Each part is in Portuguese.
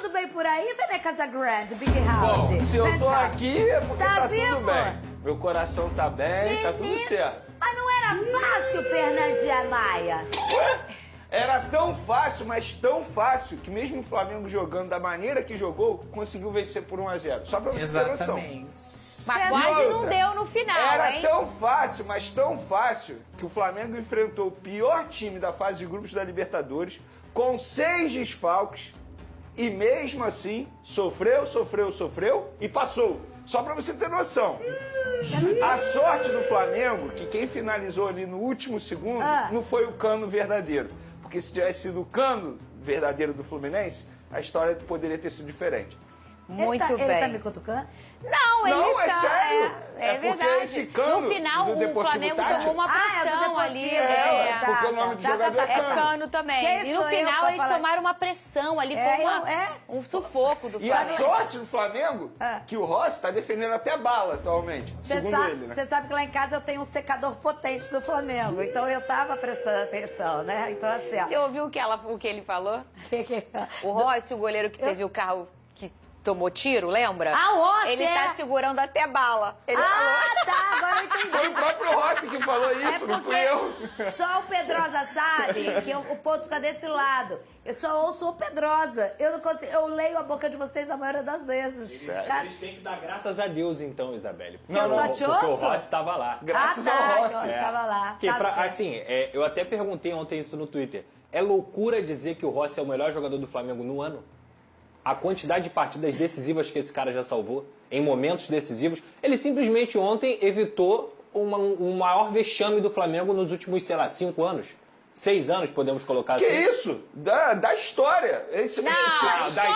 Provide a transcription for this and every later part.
tudo bem por aí, Vene Casagrande, Big House? Bom, se eu tô aqui é porque tá vivo? tudo bem. Meu coração tá bem, tá tudo certo. Mas não era fácil, Fernandinha Maia? Ué? Era tão fácil, mas tão fácil, que mesmo o Flamengo jogando da maneira que jogou, conseguiu vencer por 1-0. Só pra você ter noção. Mas quase não deu no final, Era hein? tão fácil, mas tão fácil, que o Flamengo enfrentou o pior time da fase de grupos da Libertadores, com 6 desfalques, e mesmo assim, sofreu e passou. Só pra você ter noção. A sorte do Flamengo, que quem finalizou ali no último segundo, não foi o Cano verdadeiro. Porque se tivesse sido o Cano verdadeiro do Fluminense, a história poderia ter sido diferente. Muito bem. Ele tá me cutucando? Não, ele Não, é tá... sério. É porque verdade. esse Cano No final, do o Deportivo Flamengo Táchira, tomou uma pressão ali. porque o nome do jogador É Cano também. Quem E no sou eu final pra eles falar? tomaram uma pressão ali, foi um sufoco do E a Flamengo. sorte do Flamengo, que o Rossi tá defendendo até bala atualmente, segundo ele, né? Você sabe que lá em casa eu tenho um secador potente do Flamengo, então eu tava prestando atenção, né? Então assim, ó. Você ouviu o que ele falou? Que- O Rossi, o goleiro que teve o carro que tomou tiro, lembra? Ah, o Rossi, Ele tá segurando até bala. Ele Tá, agora eu entendi. Foi o próprio Rossi que falou isso, não fui eu. Só o Pedrosa sabe que o ponto tá desse lado. Eu só ouço o Pedrosa. Eu não consigo, eu leio a boca de vocês a maioria das vezes. Tá? Eles têm que dar graças a Deus, então, Isabelle. Que eu só te Porque o ouço? Rossi estava lá. Graças Ah, tá, ao Rossi. que o Rossi tava lá. Porque Tá certo. assim, eu até perguntei ontem isso no Twitter. É loucura dizer que o Rossi é o melhor jogador do Flamengo no ano? A quantidade de partidas decisivas que esse cara já salvou, em momentos decisivos, ele simplesmente ontem evitou o maior vexame do Flamengo nos últimos, sei lá, 5 anos. 6 anos, podemos colocar Que assim. isso? Da história. Esse, Não, da história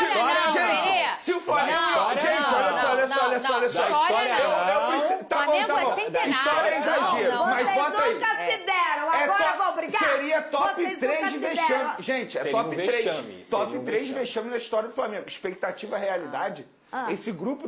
não, gente, Nenê. se o Flamengo... Não, gente, não, olha só, olha não, só, olha só, não, olha só. da história não. Tá bom, Flamengo tá é bom. centenário. História é exagero, Não, mas Vocês bota aí. nunca se deram, agora vão brigar? Seria top Vocês 3 nunca de se vexame. deram. Gente, é Seria top um 3. vexame, Top seria um 3 de vexame. vexame na história do Flamengo. Expectativa, realidade. Esse grupo...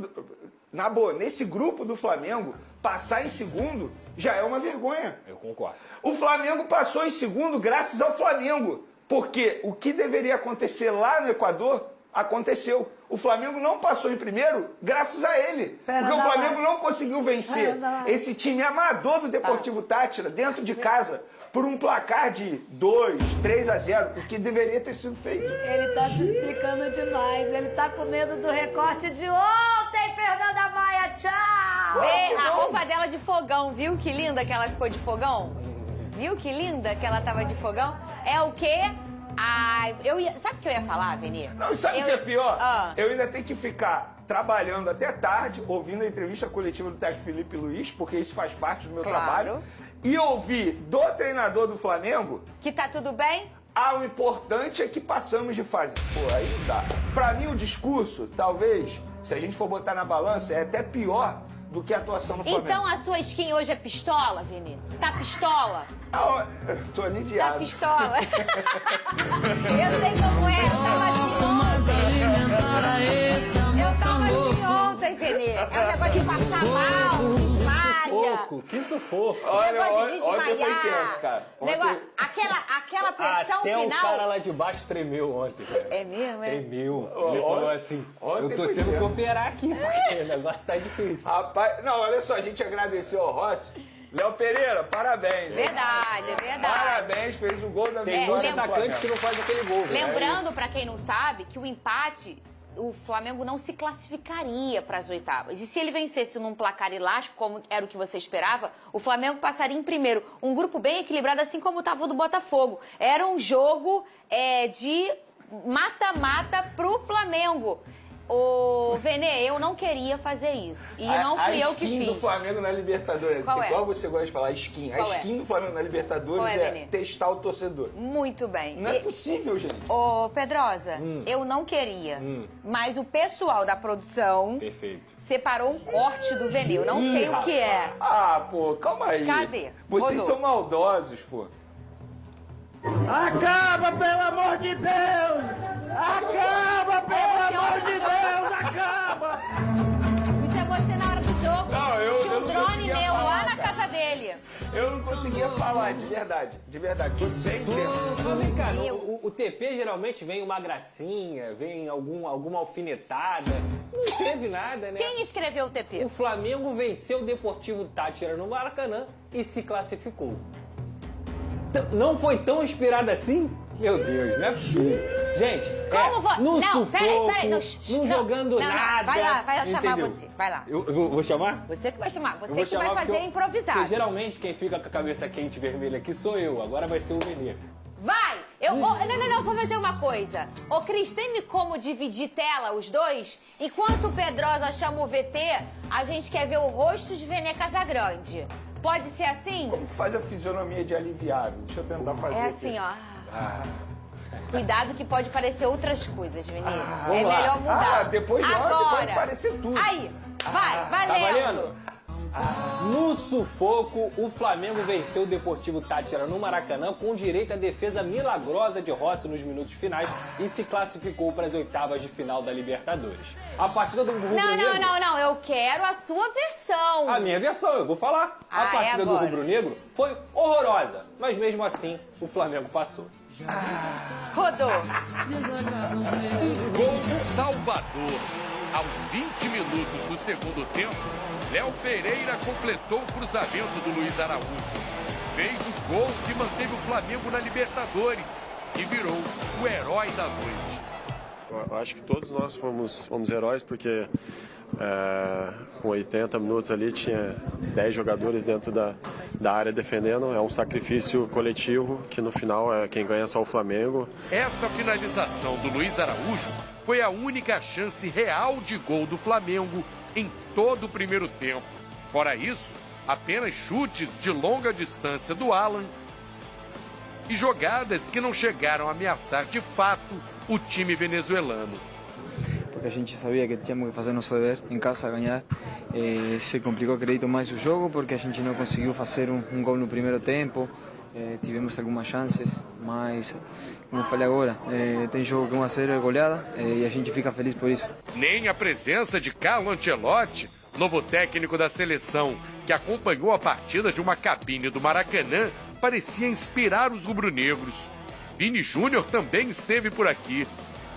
Na boa, nesse grupo do Flamengo, passar em segundo já é uma vergonha. Eu concordo. O Flamengo passou em segundo graças ao Flamengo. Porque o que deveria acontecer lá no Equador, aconteceu. O Flamengo não passou em primeiro graças a ele. Porque o Flamengo não conseguiu vencer esse time amador do Deportivo Táchira dentro de casa por um placar de 2, 3-0, o que deveria ter sido feito. Ele tá se explicando demais. Ele tá com medo do recorte de ontem, Fernanda Maia. Tchau! Vê a roupa dela de fogão, viu que linda que ela ficou de fogão? Viu que linda que ela tava de fogão? É o quê? Ai, sabe o que eu ia falar, Veni? Não, sabe o que é pior? Ah. Eu ainda tenho que ficar trabalhando até tarde, ouvindo a entrevista coletiva do técnico Felipe Luiz, porque isso faz parte do meu Claro. trabalho, e ouvir do treinador do Flamengo, Que tá tudo bem? o importante é que passamos de fase. Pô, aí não dá. Pra mim, o discurso, talvez, se a gente for botar na balança, é até pior do que a atuação do Flamengo. Então a sua skin hoje é pistola, Vini? Tá pistola? Não, eu tô Tá aliviado. pistola? Eu sei como é, eu tava assim ontem, Vini. É um negócio de passar mal, desmaia. Pouco, que sufoco. Negócio de Ontem foi desmaiar. tenso, cara. Negócio, aquela pressão Até final. o cara lá de baixo tremeu ontem, velho. É mesmo, é? Tremeu. Ele falou assim, ontem eu tô foi tendo que tenso. operar aqui, porque o negócio tá difícil. Rapaz, não, olha só, a gente agradeceu ao Rossi. Léo Pereira, parabéns. hein? Verdade, é verdade. Parabéns, fez o gol da Tem vitória muito do atacante que Flamengo. não faz aquele gol, velho. Lembrando, pra quem não sabe, que o empate, o Flamengo não se classificaria para as oitavas. E se ele vencesse num placar elástico, como era o que você esperava, o Flamengo passaria em primeiro. Um grupo bem equilibrado, assim como estava o do Botafogo. Era um jogo de mata-mata pro Flamengo. Ô, Vene, eu não queria fazer isso. E não fui eu que A skin do fiz. Flamengo na Libertadores. Qual é? Igual você gosta de falar, skin. Qual A é? skin do Flamengo na Libertadores Qual é, é Vene? testar o torcedor. Muito bem. Não é possível, gente. Ô, Pedrosa, eu não queria, mas o pessoal da produção Perfeito. separou um corte do Vene. Eu não sei o que é. Ah, pô, calma aí. Cadê? Vocês Rodou. são maldosos, pô. Acaba, pelo amor de Deus! Acaba, pelo amor de Deus! Acaba! Isso é você na hora do jogo. Não, eu Tinha um não drone conseguia meu falar, lá na cara. casa dele. Eu não conseguia falar, de verdade. De verdade, foi bem tenso. Mas vem cá, o TP geralmente vem uma gracinha, vem alguma alfinetada. Não teve nada, né? Quem escreveu o TP? O Flamengo venceu o Deportivo Táchira no Maracanã e se classificou. Não foi tão inspirado assim? Meu Deus, não é possível. Gente, no sufoco, peraí, não jogando nada. Vai lá chamar entendeu? você, vai lá. Eu vou chamar? Você que vai chamar, Eu você vou que vai chamar fazer porque improvisado. porque geralmente quem fica com a cabeça quente vermelha aqui sou eu, agora vai ser o Menino. Vai! Não, vou fazer uma coisa. Ô, Cris, tem como dividir tela, os dois? Enquanto o Pedrosa chama o VT, a gente quer ver o rosto de Vene Casagrande. Pode ser assim? Como que faz a fisionomia de aliviado? Deixa eu tentar fazer É aqui. assim, ó. Cuidado que pode parecer outras coisas, menino. É vamos lá. melhor mudar. Depois de ontem agora pode parecer tudo. Aí, vai, Tá valendo. valendo? No sufoco, o Flamengo venceu o Deportivo Táchira no Maracanã com direito à defesa milagrosa de Rossi nos minutos finais e se classificou para as oitavas de final da Libertadores. A partida do Rubro-Negro... Não, eu quero a sua versão. A minha versão, eu vou falar. A partida do Rubro-Negro foi horrorosa, mas mesmo assim o Flamengo passou. Rodou. Gol Salvador. Aos 20 minutos do segundo tempo, Léo Pereira completou o cruzamento do Luiz Araújo. Fez o gol que manteve o Flamengo na Libertadores e virou o herói da noite. Eu acho que todos nós fomos heróis porque com 80 minutos ali tinha 10 jogadores dentro da área defendendo. É um sacrifício coletivo que no final quem ganha é só o Flamengo. Essa finalização do Luiz Araújo foi a única chance real de gol do Flamengo em todo o primeiro tempo. Fora isso, apenas chutes de longa distância do Alan e jogadas que não chegaram a ameaçar de fato o time venezuelano. Porque a gente sabia que tínhamos que fazer nosso dever em casa, ganhar. Se complicou, acredito, mais o jogo porque a gente não conseguiu fazer um gol no primeiro tempo. Tivemos algumas chances, mas, como eu falei agora, tem jogo que 1-0 é goleada e a gente fica feliz por isso. Nem a presença de Carlo Ancelotti, novo técnico da seleção, que acompanhou a partida de uma cabine do Maracanã, parecia inspirar os rubro-negros. Vini Júnior também esteve por aqui.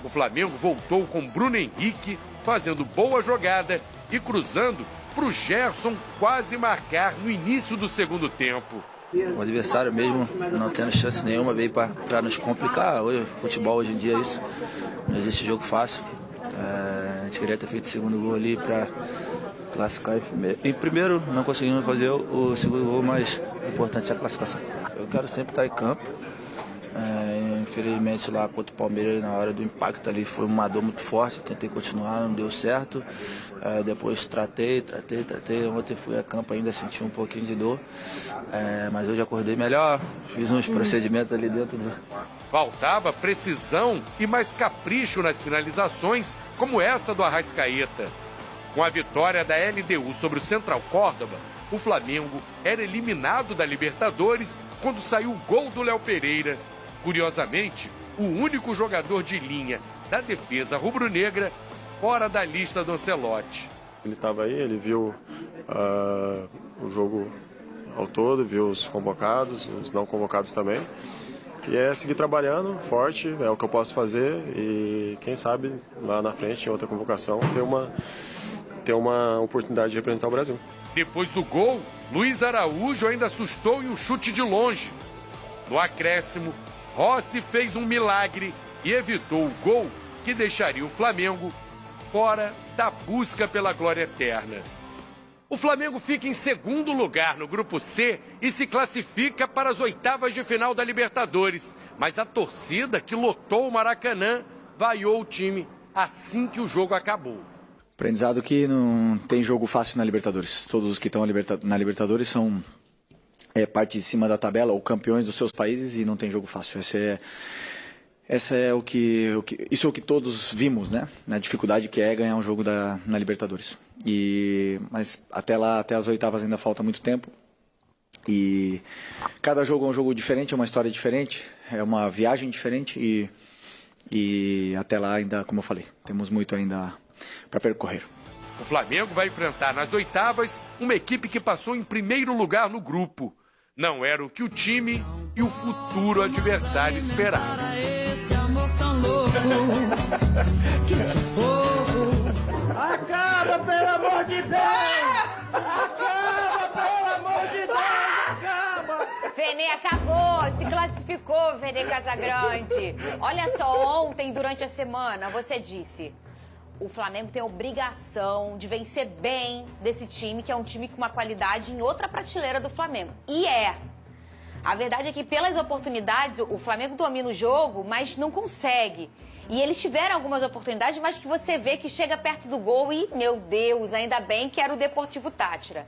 O Flamengo voltou com Bruno Henrique, fazendo boa jogada e cruzando para o Gerson quase marcar no início do segundo tempo. O adversário mesmo não tendo chance nenhuma veio para nos complicar. Futebol hoje em dia é isso, não existe jogo fácil. A gente queria ter feito o segundo gol ali para classificar em primeiro, não conseguimos fazer o segundo gol, mas o importante é a classificação. Eu quero sempre estar em campo. Infelizmente lá contra o Palmeiras na hora do impacto ali foi uma dor muito forte, tentei continuar, não deu certo. Depois tratei. Ontem fui a campo, ainda senti um pouquinho de dor, mas hoje acordei melhor, fiz uns procedimentos ali dentro do... Faltava precisão e mais capricho nas finalizações, como essa do Arrascaeta. Com a vitória da LDU sobre o Central Córdoba, o Flamengo era eliminado da Libertadores quando saiu o gol do Léo Pereira. Curiosamente, o único jogador de linha da defesa rubro-negra fora da lista do Ancelotti. Ele estava aí, ele viu o jogo ao todo, viu os convocados, os não convocados também. E é seguir trabalhando forte, é o que eu posso fazer e quem sabe lá na frente, em outra convocação, ter uma oportunidade de representar o Brasil. Depois do gol, Luiz Araújo ainda assustou em um chute de longe. No acréscimo, Rossi fez um milagre e evitou o gol que deixaria o Flamengo fora da busca pela glória eterna. O Flamengo fica em segundo lugar no Grupo C e se classifica para as oitavas de final da Libertadores. Mas a torcida que lotou o Maracanã vaiou o time assim que o jogo acabou. Aprendizado que não tem jogo fácil na Libertadores. Todos os que estão na Libertadores são parte de cima da tabela ou campeões dos seus países e não tem jogo fácil. Isso é o que todos vimos, né? A dificuldade que é ganhar um jogo na Libertadores. Mas até lá, até as oitavas ainda falta muito tempo. E cada jogo é um jogo diferente, é uma história diferente, é uma viagem diferente e até lá ainda, como eu falei, temos muito ainda para percorrer. O Flamengo vai enfrentar nas oitavas uma equipe que passou em primeiro lugar no grupo. não era o que o time e o futuro adversário esperavam. Esse amor tão louco, que sufoco. Acaba, pelo amor de Deus! Acaba, pelo amor de Deus! Acaba! Vene acabou, se classificou, Vene Casagrande. Olha só, ontem, durante a semana, você disse... O Flamengo tem a obrigação de vencer bem desse time, que é um time com uma qualidade em outra prateleira do Flamengo. E é. A verdade é que, pelas oportunidades, o Flamengo domina o jogo, mas não consegue. E eles tiveram algumas oportunidades, mas que você vê que chega perto do gol e, meu Deus, ainda bem que era o Deportivo Táchira.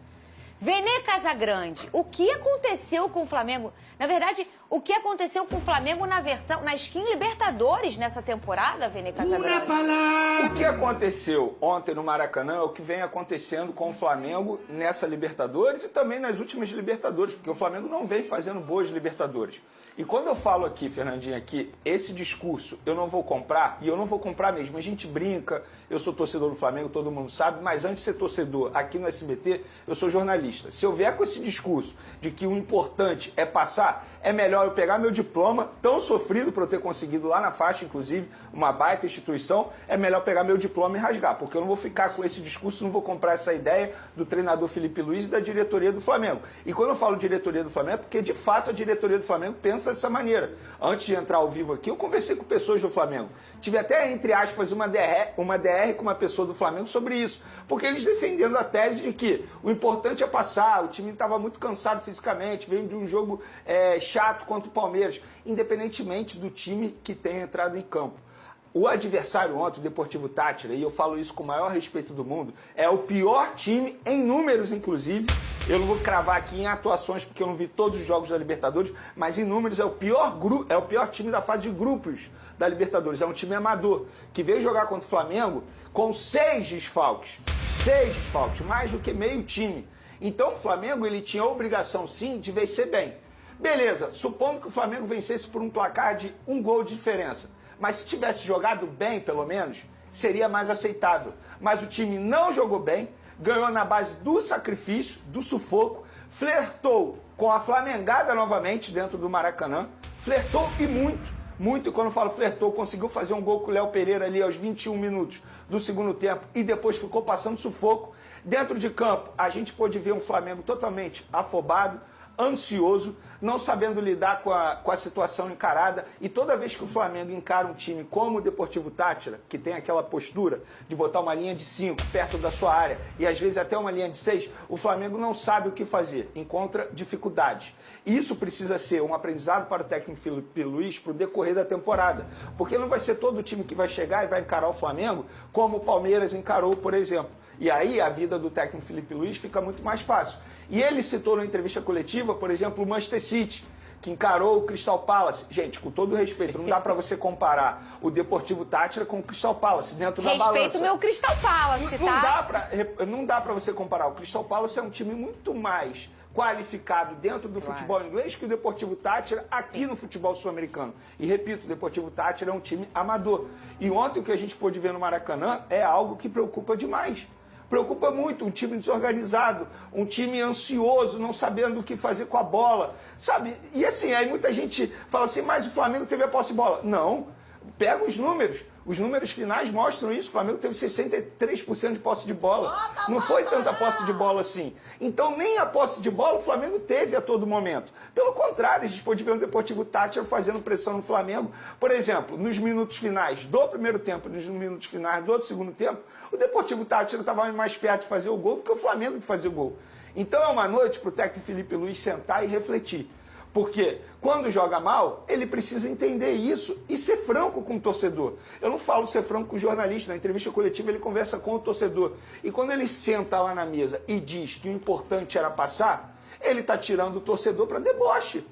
Vene Casagrande, o que aconteceu com o Flamengo? Na verdade, o que aconteceu com o Flamengo na Skin Libertadores nessa temporada, Vene Casagrande? O que aconteceu ontem no Maracanã é o que vem acontecendo com o Flamengo nessa Libertadores e também nas últimas Libertadores, porque o Flamengo não vem fazendo boas Libertadores. E quando eu falo aqui, Fernandinha, que esse discurso eu não vou comprar, e eu não vou comprar mesmo, a gente brinca, eu sou torcedor do Flamengo, todo mundo sabe, mas antes de ser torcedor aqui no SBT, eu sou jornalista. Se eu vier com esse discurso de que o importante é passar, é melhor eu pegar meu diploma, tão sofrido por eu ter conseguido lá na faixa, inclusive, uma baita instituição, é melhor pegar meu diploma e rasgar, porque eu não vou ficar com esse discurso, não vou comprar essa ideia do treinador Felipe Luiz e da diretoria do Flamengo. E quando eu falo diretoria do Flamengo, é porque de fato a diretoria do Flamengo pensa dessa maneira. Antes de entrar ao vivo aqui, eu conversei com pessoas do Flamengo. Tive até, entre aspas, uma DR com uma pessoa do Flamengo sobre isso. Porque eles defendendo a tese de que o importante é passar, o time estava muito cansado fisicamente, veio de um jogo chato contra o Palmeiras, independentemente do time que tenha entrado em campo. O adversário ontem, o Deportivo Táchira, e eu falo isso com o maior respeito do mundo, é o pior time, em números inclusive. Eu não vou cravar aqui em atuações, porque eu não vi todos os jogos da Libertadores, mas em números é o pior time da fase de grupos da Libertadores. É um time amador, que veio jogar contra o Flamengo com 6 desfalques. 6 desfalques, mais do que meio time. Então o Flamengo ele tinha a obrigação, sim, de vencer bem. Beleza, supondo que o Flamengo vencesse por um placar de 1 gol de diferença. Mas se tivesse jogado bem, pelo menos, seria mais aceitável. Mas o time não jogou bem, ganhou na base do sacrifício, do sufoco, flertou com a flamengada novamente dentro do Maracanã, flertou e muito, e quando eu falo flertou, conseguiu fazer um gol com o Léo Pereira ali aos 21 minutos do segundo tempo e depois ficou passando sufoco. Dentro de campo, a gente pôde ver um Flamengo totalmente afobado, ansioso, não sabendo lidar com a situação encarada, e toda vez que o Flamengo encara um time como o Deportivo Táchira, que tem aquela postura de botar uma linha de 5 perto da sua área e às vezes até uma linha de 6, o Flamengo não sabe o que fazer, encontra dificuldades. Isso precisa ser um aprendizado para o técnico Felipe Luiz para o decorrer da temporada, porque não vai ser todo time que vai chegar e vai encarar o Flamengo como o Palmeiras encarou, por exemplo. E aí a vida do técnico Felipe Luiz fica muito mais fácil. E ele citou na entrevista coletiva, por exemplo, o Manchester City, que encarou o Crystal Palace. Gente, com todo respeito, não dá pra você comparar o Deportivo Táchira com o Crystal Palace dentro da balança. Respeito o meu Crystal Palace, tá? Não dá pra você comparar. O Crystal Palace é um time muito mais qualificado dentro do futebol inglês que o Deportivo Táchira aqui no futebol sul-americano. E repito, o Deportivo Táchira é um time amador. E ontem o que a gente pôde ver no Maracanã é algo que preocupa demais. Preocupa muito, um time desorganizado, um time ansioso, não sabendo o que fazer com a bola, sabe? E assim, aí muita gente fala assim, mas o Flamengo teve a posse de bola. Não, pega os números finais mostram isso, o Flamengo teve 63% de posse de bola. Não foi tanta posse de bola assim. Então nem a posse de bola o Flamengo teve a todo momento. Pelo contrário, a gente pode ver o Deportivo Táchira fazendo pressão no Flamengo. Por exemplo, nos minutos finais do primeiro tempo, nos minutos finais do segundo tempo, o Deportivo Táchira estava mais perto de fazer o gol do que o Flamengo de fazer o gol. Então é uma noite para o técnico Felipe Luiz sentar e refletir. Porque quando joga mal, ele precisa entender isso e ser franco com o torcedor. Eu não falo ser franco com o jornalista, na entrevista coletiva ele conversa com o torcedor. E quando ele senta lá na mesa e diz que o importante era passar, ele está tirando o torcedor para deboche.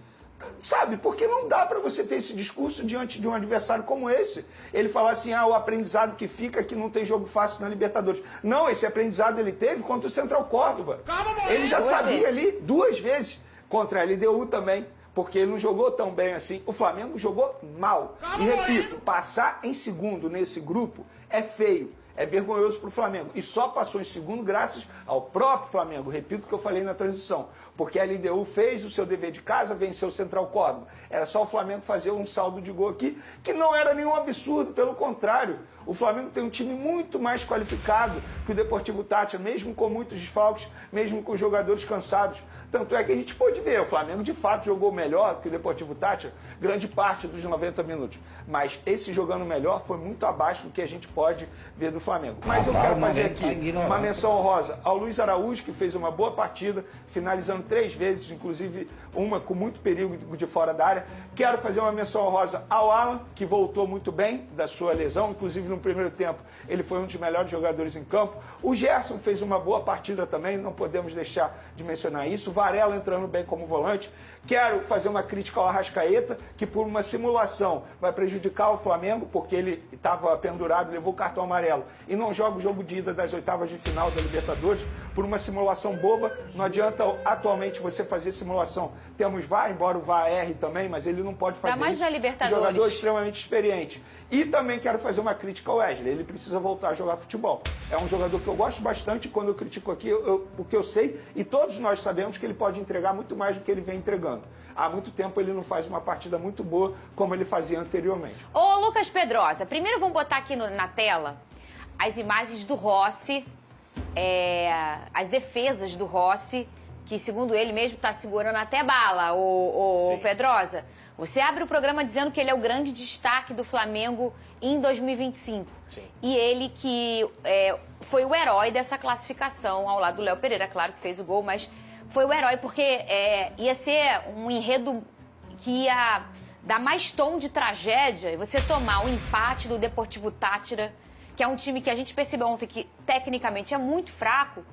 Sabe, porque não dá para você ter esse discurso diante de um adversário como esse. Ele falar assim, o aprendizado que fica é que não tem jogo fácil na Libertadores. Não, esse aprendizado ele teve contra o Central Córdoba. Ele já sabia ali 2 vezes. Contra a LDU também, porque ele não jogou tão bem assim. O Flamengo jogou mal. E repito, passar em segundo nesse grupo é feio. É vergonhoso para o Flamengo. E só passou em segundo graças ao próprio Flamengo. Repito o que eu falei na transição. Porque a LDU fez o seu dever de casa, venceu o Central Córdoba. Era só o Flamengo fazer um saldo de gol aqui, que não era nenhum absurdo, pelo contrário. O Flamengo tem um time muito mais qualificado que o Deportivo Táchira, mesmo com muitos desfalques, mesmo com jogadores cansados. Tanto é que a gente pôde ver, o Flamengo de fato jogou melhor que o Deportivo Táchira, grande parte dos 90 minutos. Mas esse jogando melhor foi muito abaixo do que a gente pode ver do Flamengo. Mas eu quero fazer aqui uma menção honrosa ao Luiz Araújo, que fez uma boa partida, finalizando 3 vezes, inclusive uma com muito perigo de fora da área. Quero fazer uma menção honrosa ao Alan, que voltou muito bem da sua lesão, inclusive no primeiro tempo ele foi um dos melhores jogadores em campo. O Gerson fez uma boa partida também, não podemos deixar de mencionar isso. O Varela entrando bem como volante. Quero fazer uma crítica ao Arrascaeta, que por uma simulação vai prejudicar o Flamengo, porque ele estava pendurado, levou o cartão amarelo e não joga o jogo de ida das oitavas de final da Libertadores, por uma simulação boba. Não adianta atualmente você fazer simulação. Temos VAR, embora o VAR erre também, mas ele não pode fazer mais isso. na Libertadores. Jogador extremamente experiente. E também quero fazer uma crítica ao Wesley. Ele precisa voltar a jogar futebol. É um jogador que eu gosto bastante. Quando eu critico aqui, porque eu sei, e todos nós sabemos que ele pode entregar muito mais do que ele vem entregando. Há muito tempo ele não faz uma partida muito boa como ele fazia anteriormente. Ô, Lucas Pedrosa, primeiro vamos botar aqui na tela as imagens do Rossi, as defesas do Rossi, que segundo ele mesmo está segurando até bala, o Pedrosa. Você abre o programa dizendo que ele é o grande destaque do Flamengo em 2025. Sim. E ele que foi o herói dessa classificação, ao lado do Léo Pereira, claro que fez o gol, mas foi o herói porque ia ser um enredo que ia dar mais tom de tragédia e você tomar o empate do Deportivo Táchira, que é um time que a gente percebeu ontem que tecnicamente é muito fraco,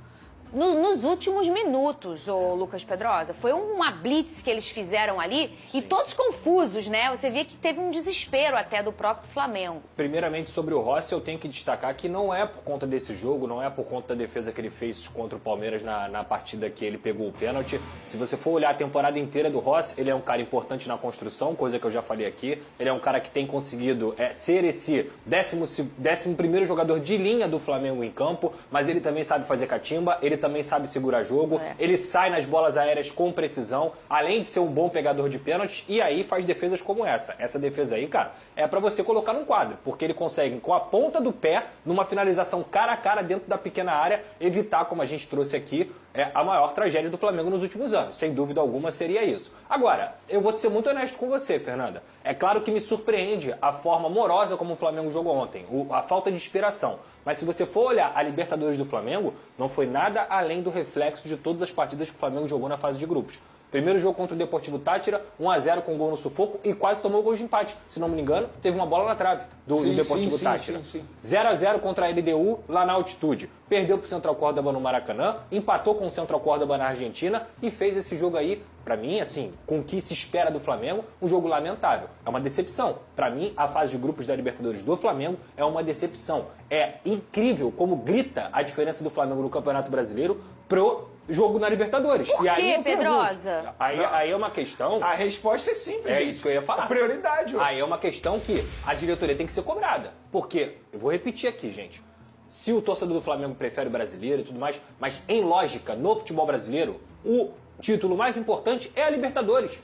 nos últimos minutos, o Lucas Pedrosa. Foi uma blitz que eles fizeram ali. Sim. E todos confusos, né? Você via que teve um desespero até do próprio Flamengo. Primeiramente, sobre o Rossi, eu tenho que destacar que não é por conta desse jogo, não é por conta da defesa que ele fez contra o Palmeiras na partida que ele pegou o pênalti. Se você for olhar a temporada inteira do Rossi, ele é um cara importante na construção, coisa que eu já falei aqui. Ele é um cara que tem conseguido ser esse 11º jogador de linha do Flamengo em campo, mas ele também sabe fazer catimba, ele também sabe segurar jogo, ele sai nas bolas aéreas com precisão, além de ser um bom pegador de pênaltis, e aí faz defesas como essa. Essa defesa aí, cara, é pra você colocar num quadro, porque ele consegue, com a ponta do pé, numa finalização cara a cara dentro da pequena área, evitar, como a gente trouxe aqui, a maior tragédia do Flamengo nos últimos anos. Sem dúvida alguma seria isso. Agora, eu vou ser muito honesto com você, Fernanda. É claro que me surpreende a forma morosa como o Flamengo jogou ontem, a falta de inspiração. Mas se você for olhar a Libertadores do Flamengo, não foi nada além do reflexo de todas as partidas que o Flamengo jogou na fase de grupos. Primeiro jogo contra o Deportivo Táchira, 1-0 com gol no sufoco e quase tomou gol de empate. Se não me engano, teve uma bola na trave do Deportivo Táchira. 0-0 contra a LDU lá na altitude. Perdeu pro Central Córdoba no Maracanã, empatou com o Central Córdoba na Argentina e fez esse jogo aí, pra mim, assim, com o que se espera do Flamengo, um jogo lamentável. É uma decepção. Pra mim, a fase de grupos da Libertadores do Flamengo é uma decepção. É incrível como grita a diferença do Flamengo no Campeonato Brasileiro pro jogo na Libertadores. Por quê, Pedrosa? Aí é uma questão... A resposta é simples. É isso que eu ia falar. A prioridade. Aí é uma questão que a diretoria tem que ser cobrada. Porque, eu vou repetir aqui, gente, se o torcedor do Flamengo prefere o brasileiro e tudo mais, mas em lógica, no futebol brasileiro, o título mais importante é a Libertadores.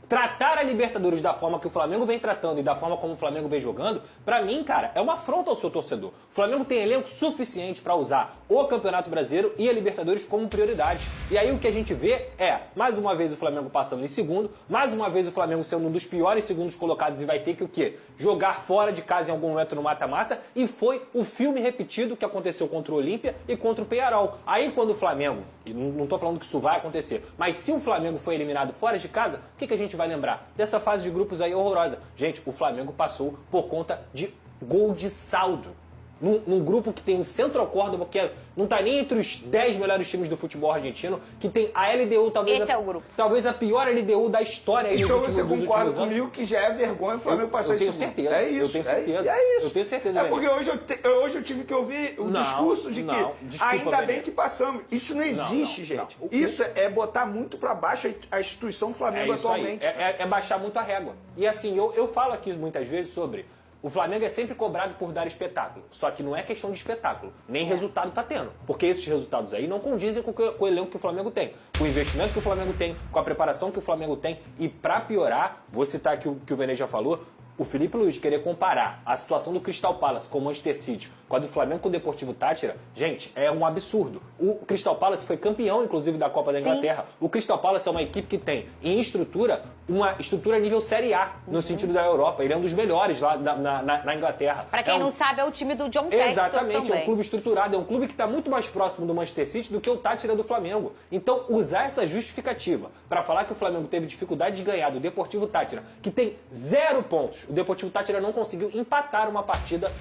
Tratar a Libertadores da forma que o Flamengo vem tratando e da forma como o Flamengo vem jogando, pra mim, cara, é uma afronta ao seu torcedor. O Flamengo tem elenco suficiente pra usar o Campeonato Brasileiro e a Libertadores como prioridade. E aí o que a gente vê mais uma vez o Flamengo passando em segundo, mais uma vez o Flamengo sendo um dos piores segundos colocados e vai ter que o quê? Jogar fora de casa em algum momento no mata-mata, e foi o filme repetido que aconteceu contra o Olímpia e contra o Peñarol. Aí quando o Flamengo, e não tô falando que isso vai acontecer, mas se o Flamengo foi eliminado fora de casa, o que a gente vai lembrar? Dessa fase de grupos aí horrorosa. Gente, o Flamengo passou por conta de gol de saldo. Num grupo que tem o Central Córdoba, que não tá nem entre os 10 melhores times do futebol argentino, que tem a LDU, talvez Esse é o grupo. Talvez a pior LDU da história. Então você concorda comigo que já é vergonha o Flamengo passar isso? Eu tenho certeza. É isso. Eu tenho certeza. É isso. Eu tenho certeza. É porque hoje eu tive que ouvir o discurso de que desculpa, ainda bem que passamos. Isso não existe, gente. Isso é botar muito pra baixo a instituição Flamengo atualmente. É baixar muito a régua. E assim, eu falo aqui muitas vezes sobre O Flamengo é sempre cobrado por dar espetáculo. Só que não é questão de espetáculo. Nem resultado tá tendo. Porque esses resultados aí não condizem com o elenco que o Flamengo tem. Com o investimento que o Flamengo tem, com a preparação que o Flamengo tem. E pra piorar, vou citar aqui o que o Vene já falou, o Felipe Luiz querer comparar a situação do Crystal Palace com o Manchester City com a do Flamengo com o Deportivo Táchira, gente, é um absurdo. O Crystal Palace foi campeão, inclusive, da Copa da Inglaterra. O Crystal Palace é uma equipe que tem, em estrutura, uma estrutura nível Série A, no sentido da Europa. Ele é um dos melhores lá na Inglaterra. Pra quem não sabe, é o time do John Textor. Exatamente, também. É um clube estruturado, é um clube que está muito mais próximo do Manchester City do que o Táchira do Flamengo. Então, usar essa justificativa para falar que o Flamengo teve dificuldade de ganhar do Deportivo Táchira, que tem 0 pontos. O Deportivo Táchira não conseguiu empatar uma partida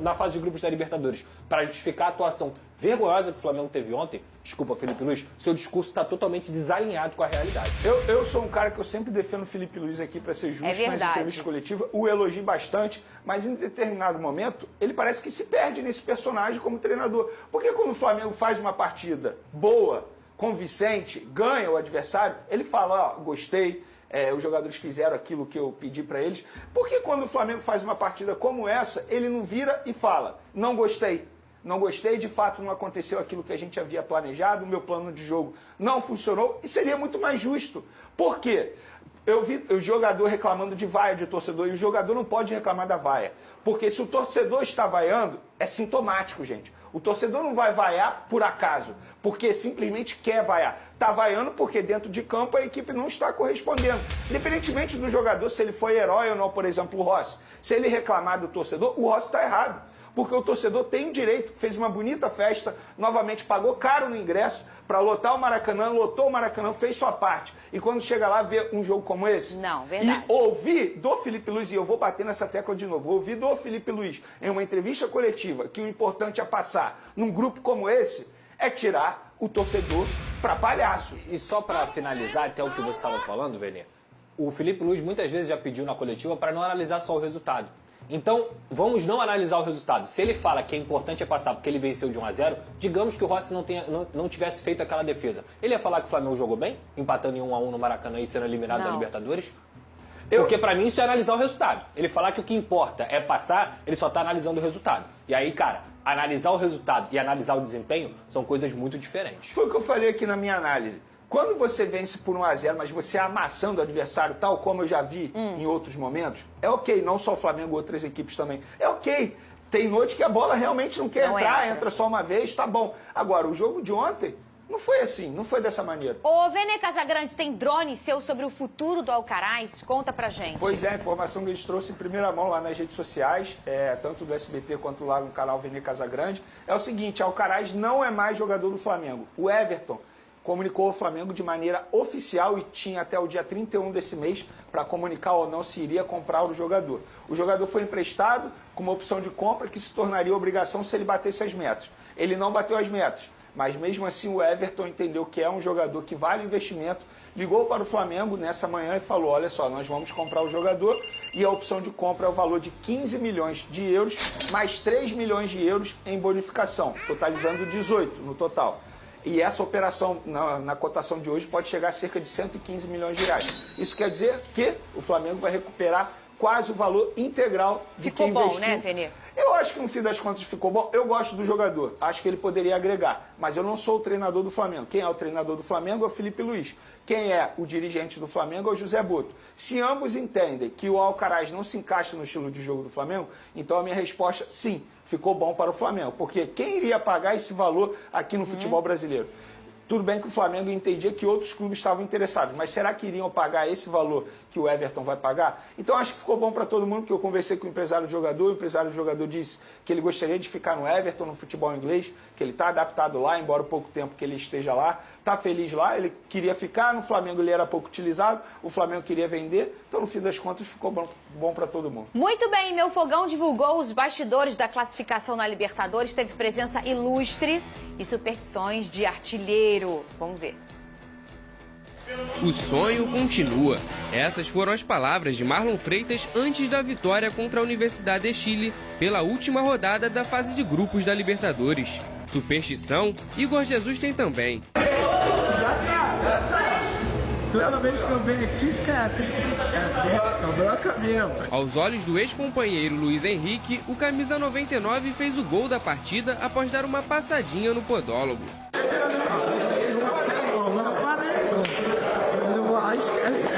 na fase de grupos da Libertadores. Para justificar a atuação vergonhosa que o Flamengo teve ontem, desculpa, Felipe Luiz, seu discurso está totalmente desalinhado com a realidade. Eu sou um cara que eu sempre defendo o Felipe Luiz aqui para ser justo nas entrevistas coletivas, o elogio bastante, mas em determinado momento ele parece que se perde nesse personagem como treinador. Porque quando o Flamengo faz uma partida boa, convincente, ganha o adversário, ele fala, ó, gostei, os jogadores fizeram aquilo que eu pedi para eles. Porque quando o Flamengo faz uma partida como essa, ele não vira e fala, não gostei. Não gostei, de fato não aconteceu aquilo que a gente havia planejado, o meu plano de jogo não funcionou e seria muito mais justo. Por quê? Eu vi o jogador reclamando de vaia de torcedor e o jogador não pode reclamar da vaia. Porque se o torcedor está vaiando, é sintomático, gente. O torcedor não vai vaiar por acaso, porque simplesmente quer vaiar. Está vaiando porque dentro de campo a equipe não está correspondendo. Independentemente do jogador, se ele foi herói ou não, por exemplo, o Rossi. Se ele reclamar do torcedor, o Rossi está errado. Porque o torcedor tem direito, fez uma bonita festa, novamente pagou caro no ingresso para lotar o Maracanã, lotou o Maracanã, fez sua parte. E quando chega lá, vê um jogo como esse... Não, verdade. E ouvir do Felipe Luiz, e eu vou bater nessa tecla de novo, ouvir do Felipe Luiz em uma entrevista coletiva que o importante é passar num grupo como esse, é tirar o torcedor para palhaço. E só para finalizar, até o que você estava falando, Vene, o Felipe Luiz muitas vezes já pediu na coletiva para não analisar só o resultado. Então, vamos não analisar o resultado. Se ele fala que é importante passar porque ele venceu de 1-0, digamos que o Rossi não tivesse feito aquela defesa. Ele ia falar que o Flamengo jogou bem, empatando em 1-1 no Maracanã e sendo eliminado da Libertadores? Porque pra mim isso é analisar o resultado. Ele falar que o que importa é passar, ele só tá analisando o resultado. E aí, cara, analisar o resultado e analisar o desempenho são coisas muito diferentes. Foi o que eu falei aqui na minha análise. Quando você vence por 1-0, mas você amassando o adversário, tal como eu já vi em outros momentos, é ok, não só o Flamengo, outras equipes também. É ok. Tem noite que a bola realmente não quer entrar, entra só uma vez, tá bom. Agora, o jogo de ontem não foi assim, não foi dessa maneira. Ô, Vene Casagrande, tem drone seu sobre o futuro do Alcaraz? Conta pra gente. Pois é, a informação que eles trouxeram em primeira mão lá nas redes sociais, tanto do SBT quanto lá no canal Vene Casagrande, é o seguinte, Alcaraz não é mais jogador do Flamengo. O Everton comunicou ao Flamengo de maneira oficial e tinha até o dia 31 desse mês para comunicar ou não se iria comprar o jogador. O jogador foi emprestado com uma opção de compra que se tornaria obrigação se ele batesse as metas. Ele não bateu as metas, mas mesmo assim o Everton entendeu que é um jogador que vale investimento, ligou para o Flamengo nessa manhã e falou, olha só, nós vamos comprar o jogador e a opção de compra é o valor de 15 milhões de euros mais 3 milhões de euros em bonificação, totalizando 18 no total. E essa operação, na cotação de hoje, pode chegar a cerca de 115 milhões de reais. Isso quer dizer que o Flamengo vai recuperar quase o valor integral de quem investiu. Ficou bom, né, Vene? Eu acho que no fim das contas ficou bom. Eu gosto do jogador, acho que ele poderia agregar. Mas eu não sou o treinador do Flamengo. Quem é o treinador do Flamengo é o Felipe Luiz. Quem é o dirigente do Flamengo é o José Boto. Se ambos entendem que o Alcaraz não se encaixa no estilo de jogo do Flamengo, então a minha resposta, sim, ficou bom para o Flamengo. Porque quem iria pagar esse valor aqui no futebol brasileiro? Tudo bem que o Flamengo entendia que outros clubes estavam interessados, mas será que iriam pagar esse valor que o Everton vai pagar? Então acho que ficou bom para todo mundo, porque eu conversei com o empresário do jogador disse que ele gostaria de ficar no Everton, no futebol inglês, que ele está adaptado lá, embora o pouco tempo que ele esteja lá, está feliz lá, ele queria ficar, no Flamengo ele era pouco utilizado, o Flamengo queria vender, então no fim das contas ficou bom para todo mundo. Muito bem, meu fogão divulgou os bastidores da classificação na Libertadores, teve presença ilustre e superstições de artilheiro. Vamos ver. O sonho continua. Essas foram as palavras de Marlon Freitas antes da vitória contra a Universidade de Chile pela última rodada da fase de grupos da Libertadores. Superstição, Igor Jesus tem também. Toda vez que eu venho aqui, esquece. Tá branca mesmo. Aos olhos do ex-companheiro Luiz Henrique, o camisa 99 fez o gol da partida após dar uma passadinha no podólogo. Esquece.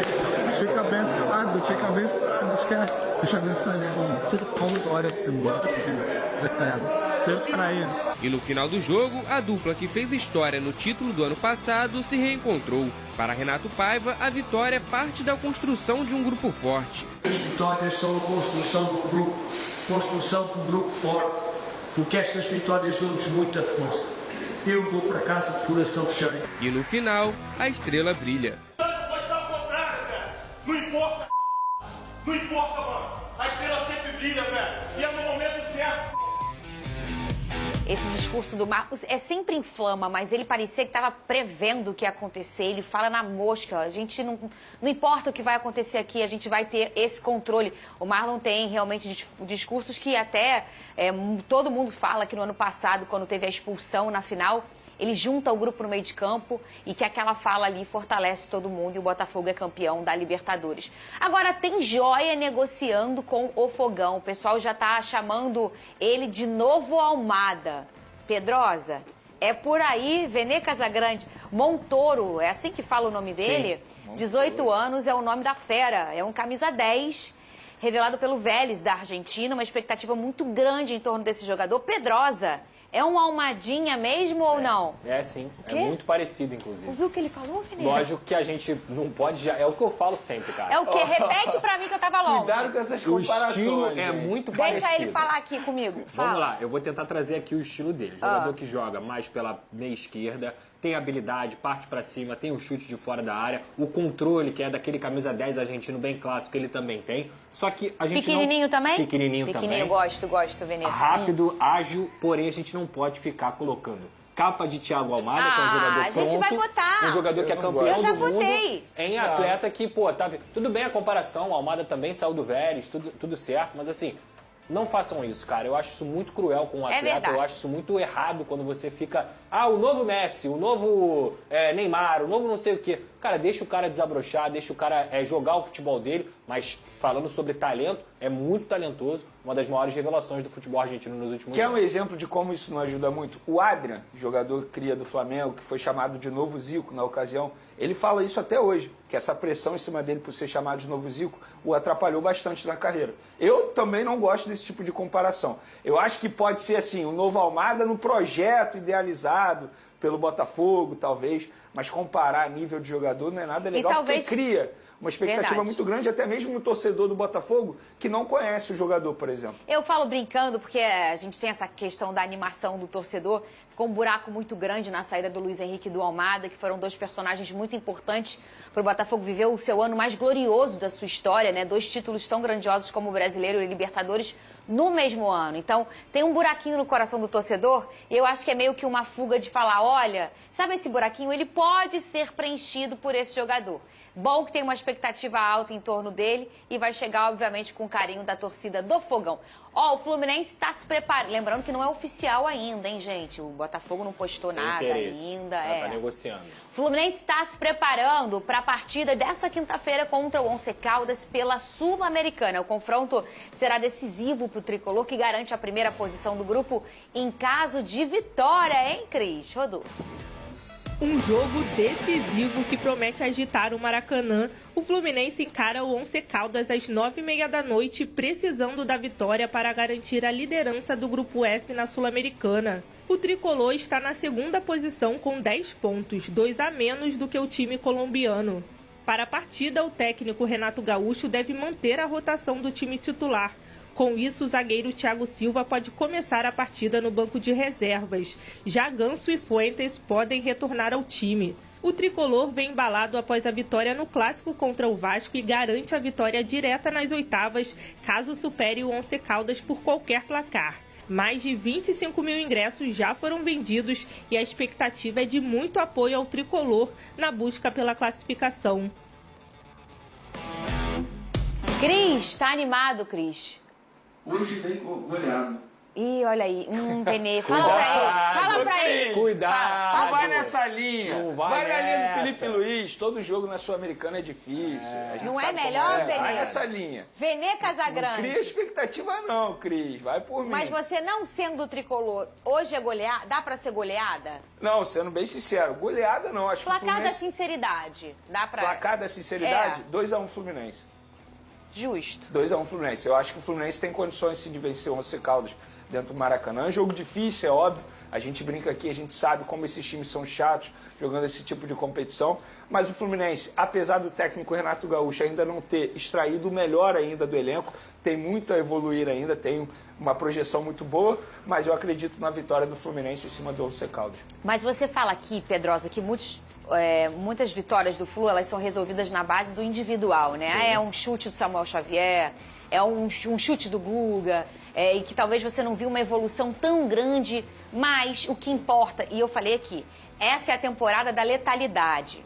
Fica abençoado, esquece. Deixa abençoado. Olha que se bota. Sempre pra ele. E no final do jogo, a dupla que fez história no título do ano passado se reencontrou. Para Renato Paiva, a vitória é parte da construção de um grupo forte. As vitórias são a construção de um grupo forte, porque estas vitórias dão-nos muita força. Eu vou para casa de coração cheio. E no final, a estrela brilha. Não importa, mano. A estrela sempre brilha, velho. E é no momento certo. Esse discurso do Marcos é sempre inflama, mas ele parecia que estava prevendo o que ia acontecer. Ele fala na mosca. A gente não importa o que vai acontecer aqui, a gente vai ter esse controle. O Marlon tem realmente discursos que até todo mundo fala que no ano passado, quando teve a expulsão na final, ele junta o grupo no meio de campo e que aquela fala ali fortalece todo mundo e o Botafogo é campeão da Libertadores. Agora, tem joia negociando com o Fogão. O pessoal já está chamando ele de Novo Almada. Pedrosa, é por aí, Vene Casagrande. Montoro, é assim que fala o nome dele? Sim. 18 anos é o nome da fera, é um camisa 10, revelado pelo Vélez da Argentina, uma expectativa muito grande em torno desse jogador. Pedrosa, é um Almadinha mesmo ou não? É sim, é muito parecido, inclusive. Ouviu o que ele falou, Vene? Lógico que a gente não pode é o que eu falo sempre, cara. É o quê? Repete pra mim que eu tava longe. Cuidado com essas comparações. O estilo é muito parecido. Deixa ele falar aqui comigo. Fala. Vamos lá, eu vou tentar trazer aqui o estilo dele. Jogador que joga mais pela meia esquerda, tem habilidade, parte pra cima, tem o chute de fora da área, o controle, que é daquele camisa 10 argentino bem clássico, ele também tem. Só que a gente Pequenininho também? Pequenininho também. Gosto, Veneza. Rápido, ágil, porém a gente não pode ficar colocando capa de Thiago Almada, que é um jogador pronto. A gente vai botar. Um jogador que é campeão eu já do mundo. botei. Em atleta que, pô, tá... Tudo bem a comparação, o Almada também saiu do Vélez, tudo certo, mas assim... Não façam isso, cara. Eu acho isso muito cruel com o atleta. Eu acho isso muito errado quando você fica... o novo Messi, o novo Neymar, o novo não sei o quê. Cara, deixa o cara desabrochar, deixa o cara jogar o futebol dele. Mas falando sobre talento, é muito talentoso. Uma das maiores revelações do futebol argentino nos últimos anos. Quer um exemplo de como isso não ajuda muito? O Adrian, jogador cria do Flamengo, que foi chamado de novo Zico na ocasião, ele fala isso até hoje, que essa pressão em cima dele por ser chamado de novo Zico o atrapalhou bastante na carreira. Eu também não gosto desse tipo de comparação. Eu acho que pode ser assim, o novo Almada no projeto idealizado pelo Botafogo, talvez, mas comparar a nível de jogador não é nada legal, talvez... porque cria uma expectativa muito grande, até mesmo no torcedor do Botafogo, que não conhece o jogador, por exemplo. Eu falo brincando, porque a gente tem essa questão da animação do torcedor. Ficou um buraco muito grande na saída do Luiz Henrique e do Almada, que foram dois personagens muito importantes para o Botafogo viver o seu ano mais glorioso da sua história, né? 2 títulos tão grandiosos como o Brasileiro e Libertadores no mesmo ano. Então, tem um buraquinho no coração do torcedor e eu acho que é meio que uma fuga de falar, olha, sabe esse buraquinho? Ele pode ser preenchido por esse jogador. Bom que tem uma expectativa alta em torno dele e vai chegar, obviamente, com o carinho da torcida do Fogão. O Fluminense está se preparando. Lembrando que não é oficial ainda, hein, gente? O Botafogo não postou nada ainda. Está negociando. O Fluminense está se preparando para a partida dessa quinta-feira contra o Once Caldas pela Sul-Americana. O confronto será decisivo para o tricolor, que garante a primeira posição do grupo em caso de vitória, hein, Cris? Rodolfo. Um jogo decisivo que promete agitar o Maracanã. O Fluminense encara o Once Caldas às 9h30 da noite, precisando da vitória para garantir a liderança do Grupo F na Sul-Americana. O tricolor está na segunda posição com 10 pontos, 2 a menos do que o time colombiano. Para a partida, o técnico Renato Gaúcho deve manter a rotação do time titular. Com isso, o zagueiro Thiago Silva pode começar a partida no banco de reservas. Já Ganso e Fuentes podem retornar ao time. O tricolor vem embalado após a vitória no clássico contra o Vasco e garante a vitória direta nas oitavas, caso supere o Once Caldas por qualquer placar. Mais de 25 mil ingressos já foram vendidos e a expectativa é de muito apoio ao tricolor na busca pela classificação. Cris, tá animado, Cris? Hoje vem goleado. Ih, olha aí. Vene, fala pra ele. Cuidado. Não vai nessa linha. Não vai na linha do nessa. Felipe Luiz. Todo jogo na Sul-Americana é difícil. A gente Não é sabe como melhor, Vene? Vai nessa linha. Vene Não Casagrande. cria expectativa não, Cris. Vai por mim. Mas você não sendo tricolor, hoje é goleada? Dá pra ser goleada? Não, sendo bem sincero, goleada não. Acho que o Placar da Fluminense... sinceridade. Dá pra... Placar da sinceridade, 2-1 Fluminense. Justo. 2-1 Fluminense. Eu acho que o Fluminense tem condições sim, de vencer o Once Caldas dentro do Maracanã. É um jogo difícil, é óbvio. A gente brinca aqui, a gente sabe como esses times são chatos jogando esse tipo de competição. Mas o Fluminense, apesar do técnico Renato Gaúcho ainda não ter extraído o melhor ainda do elenco, tem muito a evoluir ainda, tem uma projeção muito boa, mas eu acredito na vitória do Fluminense em cima do Once Caldas. Mas você fala aqui, Pedrosa, que muitas vitórias do Flu, elas são resolvidas na base do individual, né? Sim. É um chute do Samuel Xavier, é um chute do Guga, e que talvez você não viu uma evolução tão grande, mas o que importa, e eu falei aqui, essa é a temporada da letalidade.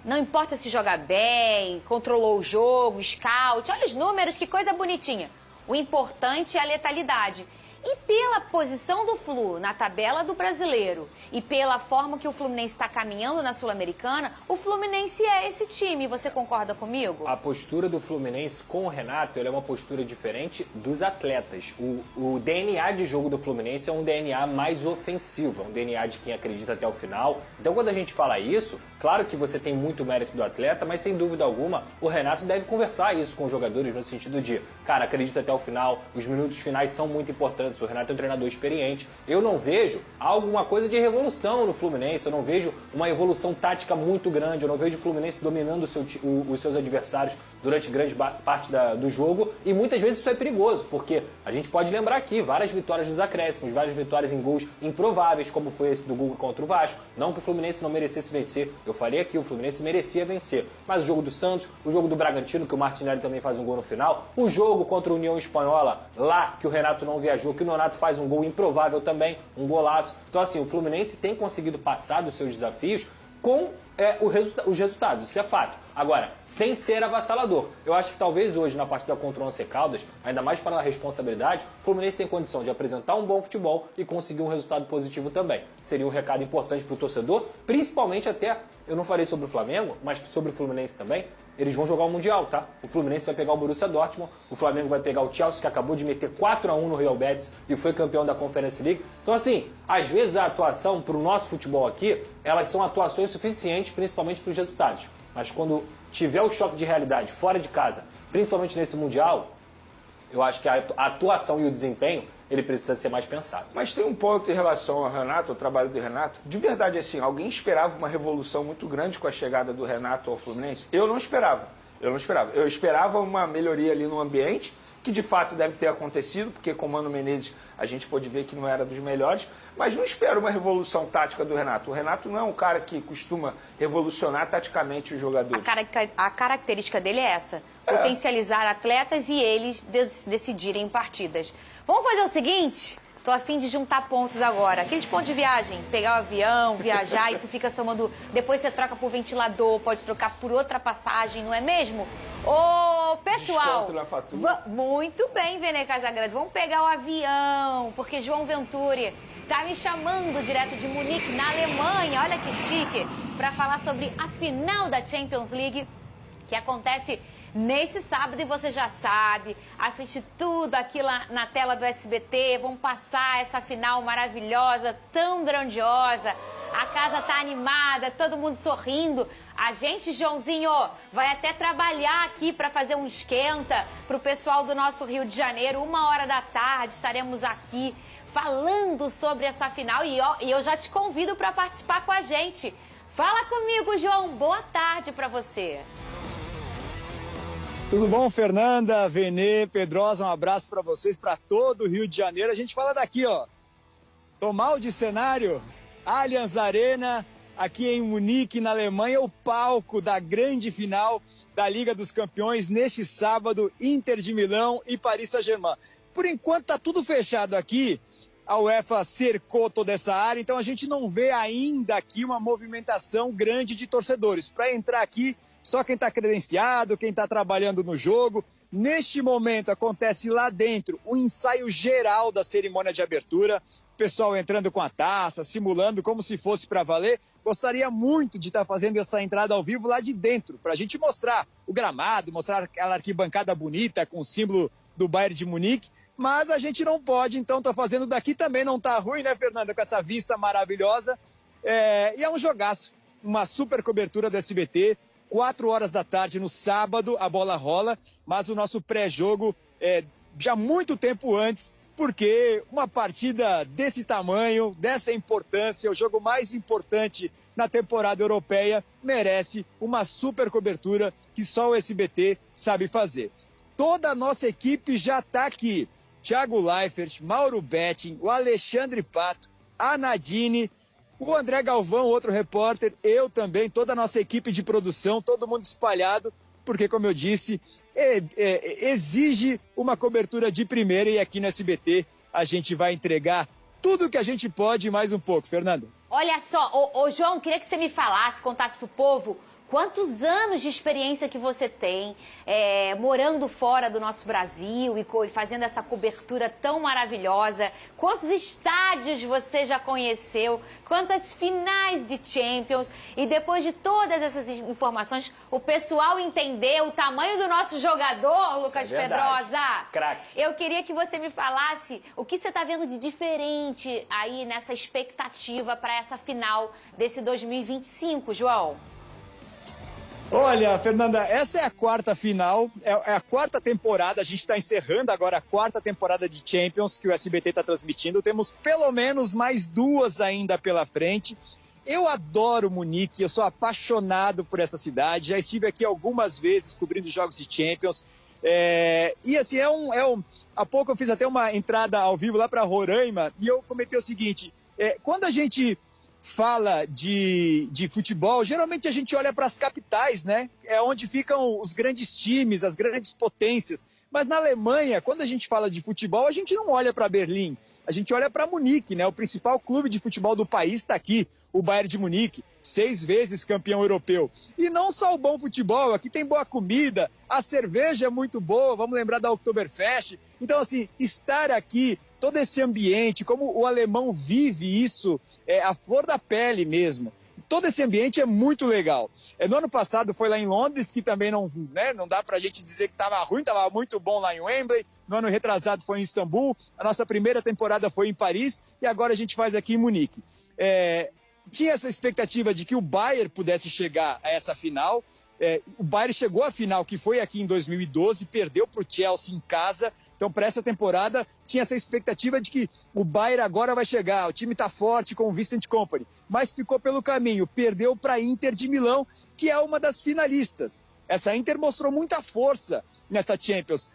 Não importa se joga bem, controlou o jogo, scout, olha os números, que coisa bonitinha. O importante é a letalidade. E pela posição do Flu na tabela do Brasileiro e pela forma que o Fluminense está caminhando na Sul-Americana, o Fluminense é esse time. Você concorda comigo? A postura do Fluminense com o Renato, ele é uma postura diferente dos atletas. O DNA de jogo do Fluminense é um DNA mais ofensivo, é um DNA de quem acredita até o final. Então, quando a gente fala isso, claro que você tem muito mérito do atleta, mas sem dúvida alguma, o Renato deve conversar isso com os jogadores no sentido de, cara, acredita até o final, os minutos finais são muito importantes. O Renato é um treinador experiente. Eu não vejo alguma coisa de revolução no Fluminense, eu não vejo uma evolução tática muito grande, eu não vejo o Fluminense dominando os seus adversários durante grande parte do jogo, e muitas vezes isso é perigoso, porque a gente pode lembrar aqui várias vitórias dos acréscimos, várias vitórias em gols improváveis, como foi esse do Guga contra o Vasco. Não que o Fluminense não merecesse vencer, eu falei aqui, o Fluminense merecia vencer, mas o jogo do Santos, o jogo do Bragantino, que o Martinelli também faz um gol no final, o jogo contra a União Espanhola, lá que o Renato não viajou, que o Nonato faz um gol improvável também, um golaço. Então assim, o Fluminense tem conseguido passar dos seus desafios com os resultados, isso é fato. Agora, sem ser avassalador. Eu acho que talvez hoje, na partida contra o Once Caldas, ainda mais para a responsabilidade, o Fluminense tem condição de apresentar um bom futebol e conseguir um resultado positivo também. Seria um recado importante para o torcedor, principalmente até, eu não falei sobre o Flamengo, mas sobre o Fluminense também. Eles vão jogar o Mundial, tá? O Fluminense vai pegar o Borussia Dortmund, o Flamengo vai pegar o Chelsea, que acabou de meter 4-1 no Real Betis e foi campeão da Conference League. Então, assim, às vezes a atuação para o nosso futebol aqui, elas são atuações suficientes, principalmente para os resultados. Mas quando tiver o choque de realidade fora de casa, principalmente nesse Mundial, eu acho que a atuação e o desempenho, ele precisa ser mais pensado. Mas tem um ponto em relação ao Renato, ao trabalho do Renato. De verdade, assim, alguém esperava uma revolução muito grande com a chegada do Renato ao Fluminense? Eu não esperava. Eu esperava uma melhoria ali no ambiente, que de fato deve ter acontecido, porque com o Mano Menezes a gente pôde ver que não era dos melhores, mas não espero uma revolução tática do Renato. O Renato não é um cara que costuma revolucionar taticamente os jogadores. A característica dele é essa, potencializar atletas e eles decidirem partidas. Vamos fazer o seguinte? Tô a fim de juntar pontos agora. Aqueles pontos de viagem, pegar o avião, viajar e tu fica somando... Depois você troca por ventilador, pode trocar por outra passagem, não é mesmo? Ô, pessoal... Desconto na fatura. Muito bem, Vene Casagrande. Vamos pegar o avião, porque João Venturi tá me chamando direto de Munique, na Alemanha. Olha que chique. Para falar sobre a final da Champions League, que acontece neste sábado, e você já sabe, assiste tudo aqui lá na tela do SBT, vamos passar essa final maravilhosa, tão grandiosa, a casa tá animada, todo mundo sorrindo. A gente, Joãozinho, vai até trabalhar aqui para fazer um esquenta pro pessoal do nosso Rio de Janeiro, 13h estaremos aqui falando sobre essa final, e eu já te convido para participar com a gente. Fala comigo, João, boa tarde para você. Tudo bom, Fernanda, Vene, Pedrosa, um abraço para vocês, para todo o Rio de Janeiro. A gente fala daqui, ó, tô mal de cenário, Allianz Arena, aqui em Munique, na Alemanha, o palco da grande final da Liga dos Campeões, neste sábado, Inter de Milão e Paris Saint-Germain. Por enquanto tá tudo fechado aqui, a UEFA cercou toda essa área, então a gente não vê ainda aqui uma movimentação grande de torcedores. Para entrar aqui, só quem está credenciado, quem está trabalhando no jogo. Neste momento acontece lá dentro o ensaio geral da cerimônia de abertura. O pessoal entrando com a taça, simulando como se fosse para valer. Gostaria muito de estar fazendo essa entrada ao vivo lá de dentro, para a gente mostrar o gramado, mostrar aquela arquibancada bonita com o símbolo do Bayern de Munique. Mas a gente não pode, então tá fazendo daqui também. Não tá ruim, né, Fernanda? Com essa vista maravilhosa. E é um jogaço, uma super cobertura do SBT. 4 horas da tarde no sábado a bola rola, mas o nosso pré-jogo é já muito tempo antes, porque uma partida desse tamanho, dessa importância, o jogo mais importante na temporada europeia, merece uma super cobertura que só o SBT sabe fazer. Toda a nossa equipe já está aqui. Thiago Leifert, Mauro Betting, o Alexandre Pato, a Nadine, o André Galvão, outro repórter, eu também, toda a nossa equipe de produção, todo mundo espalhado, porque, como eu disse, exige uma cobertura de primeira e aqui no SBT a gente vai entregar tudo o que a gente pode e mais um pouco. Fernando? Olha só, ô João, queria que você me falasse, contasse pro povo quantos anos de experiência que você tem morando fora do nosso Brasil e fazendo essa cobertura tão maravilhosa. Quantos estádios você já conheceu? Quantas finais de Champions? E depois de todas essas informações, o pessoal entendeu o tamanho do nosso jogador, Lucas Pedrosa. Craque. Eu queria que você me falasse o que você está vendo de diferente aí nessa expectativa para essa final desse 2025, João. Olha, Fernanda, essa é a quarta final, é a quarta temporada, a gente está encerrando agora a quarta temporada de Champions que o SBT está transmitindo, temos pelo menos mais 2 ainda pela frente. Eu adoro Munique, eu sou apaixonado por essa cidade, já estive aqui algumas vezes cobrindo jogos de Champions, e assim, há pouco eu fiz até uma entrada ao vivo lá para Roraima e eu comentei o seguinte, quando a gente fala de futebol, geralmente a gente olha para as capitais, né? É onde ficam os grandes times, as grandes potências. Mas na Alemanha, quando a gente fala de futebol, a gente não olha para Berlim, a gente olha para Munique, né? O principal clube de futebol do país está aqui, o Bayern de Munique, 6 vezes campeão europeu. E não só o bom futebol, aqui tem boa comida, a cerveja é muito boa, vamos lembrar da Oktoberfest. Então, assim, estar aqui, todo esse ambiente, como o alemão vive isso, a flor da pele mesmo. Todo esse ambiente é muito legal. No ano passado foi lá em Londres, que também não dá pra gente dizer que estava ruim, estava muito bom lá em Wembley. No ano retrasado foi em Istambul, a nossa primeira temporada foi em Paris e agora a gente faz aqui em Munique. Tinha essa expectativa de que o Bayern pudesse chegar a essa final. O Bayern chegou à final, que foi aqui em 2012, perdeu para o Chelsea em casa. Então, para essa temporada, tinha essa expectativa de que o Bayern agora vai chegar, o time está forte com o Vincent Kompany, mas ficou pelo caminho, perdeu para a Inter de Milão, que é uma das finalistas. Essa Inter mostrou muita força nessa Champions,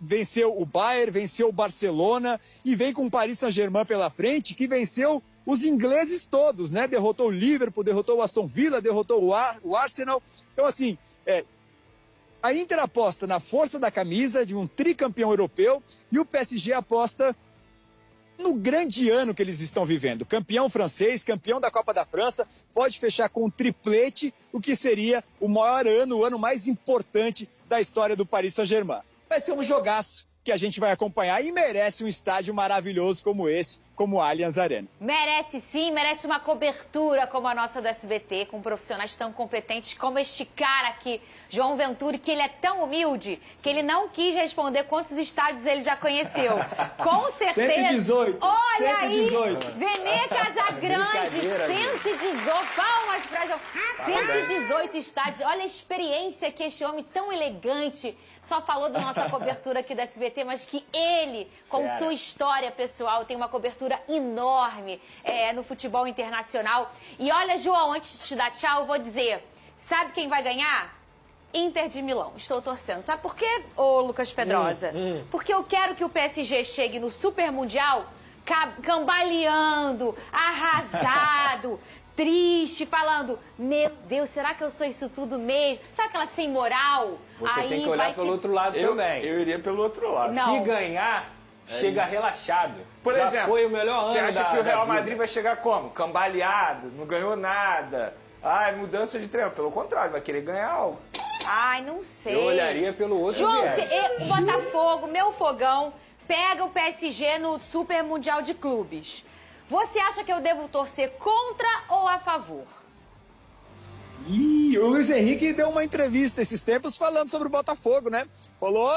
venceu o Bayern, venceu o Barcelona e vem com o Paris Saint-Germain pela frente, que venceu os ingleses todos, né? Derrotou o Liverpool, derrotou o Aston Villa, derrotou o Arsenal. Então, assim, a Inter aposta na força da camisa de um tricampeão europeu e o PSG aposta no grande ano que eles estão vivendo. Campeão francês, campeão da Copa da França, pode fechar com um triplete, o que seria o maior ano, o ano mais importante da história do Paris Saint-Germain. Vai ser um jogaço que a gente vai acompanhar e merece um estádio maravilhoso como esse, como o Allianz Arena. Merece sim, merece uma cobertura como a nossa do SBT, com profissionais tão competentes como este cara aqui, João Venturi, que ele é tão humilde que ele não quis responder quantos estádios ele já conheceu. Com certeza. 118. Olha 118. aí, Venê Casagrande, 118. Palmas pra João. 118 estádios. Olha a experiência que este homem tão elegante só falou da nossa cobertura aqui do SBT, mas que ele, com sua história pessoal, tem uma cobertura enorme no futebol internacional. E olha, João, antes de te dar tchau, eu vou dizer, sabe quem vai ganhar? Inter de Milão. Estou torcendo. Sabe por quê, ô Lucas Pedrosa? Porque eu quero que o PSG chegue no Super Mundial cambaleando, arrasado, triste, falando, meu Deus, será que eu sou isso tudo mesmo? Sabe aquela sem moral? Você tem que olhar pelo outro lado também. Eu iria pelo outro lado. Se ganhar, chega relaxado. Por Já exemplo, foi o melhor ano você acha que o Real Madrid vida. vai chegar como? Cambaleado, não ganhou nada. Ai, mudança de treino. Pelo contrário, vai querer ganhar algo. Ai, não sei. Eu olharia pelo outro João, viés. o Botafogo, meu fogão, pega o PSG no Super Mundial de Clubes. Você acha que eu devo torcer contra ou a favor? E o Luiz Henrique deu uma entrevista esses tempos falando sobre o Botafogo, né? Falou,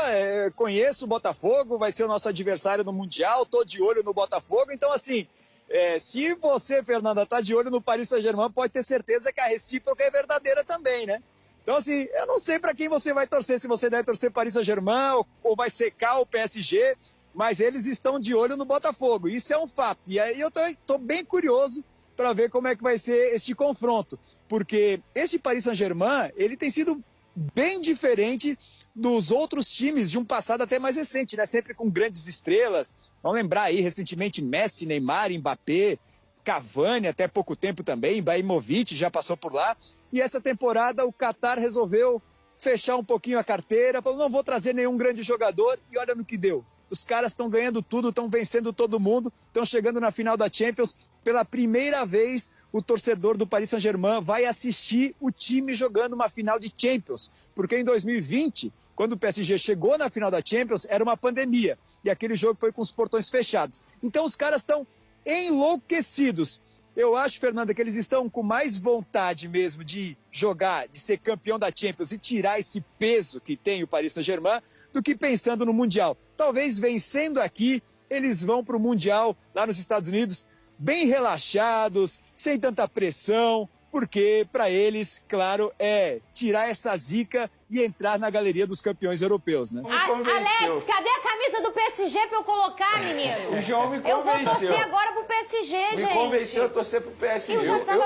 conheço o Botafogo, vai ser o nosso adversário no Mundial, tô de olho no Botafogo. Então, assim, se você, Fernanda, tá de olho no Paris Saint-Germain, pode ter certeza que a recíproca é verdadeira também, né? Então, assim, eu não sei para quem você vai torcer, se você deve torcer Paris Saint-Germain ou vai secar o PSG, mas eles estão de olho no Botafogo. Isso é um fato. E aí eu tô bem curioso para ver como é que vai ser este confronto. Porque esse Paris Saint-Germain, ele tem sido bem diferente dos outros times de um passado até mais recente, né? Sempre com grandes estrelas. Vamos lembrar aí, recentemente, Messi, Neymar, Mbappé, Cavani, até pouco tempo também, Ibrahimovic já passou por lá. E essa temporada o Qatar resolveu fechar um pouquinho a carteira, falou, não vou trazer nenhum grande jogador, e olha no que deu. Os caras estão ganhando tudo, estão vencendo todo mundo, estão chegando na final da Champions. Pela primeira vez, o torcedor do Paris Saint-Germain vai assistir o time jogando uma final de Champions. Porque em 2020, quando o PSG chegou na final da Champions, era uma pandemia. E aquele jogo foi com os portões fechados. Então os caras estão enlouquecidos. Eu acho, Fernanda, que eles estão com mais vontade mesmo de jogar, de ser campeão da Champions e tirar esse peso que tem o Paris Saint-Germain, do que pensando no Mundial. Talvez vencendo aqui, eles vão para o Mundial lá nos Estados Unidos bem relaxados, sem tanta pressão, porque para eles, claro, é tirar essa zica e entrar na galeria dos campeões europeus, né? Alex, cadê a camisa do PSG pra eu colocar, menino? O João me Eu convenceu. vou torcer agora pro PSG, gente. Me convenceu a torcer pro PSG.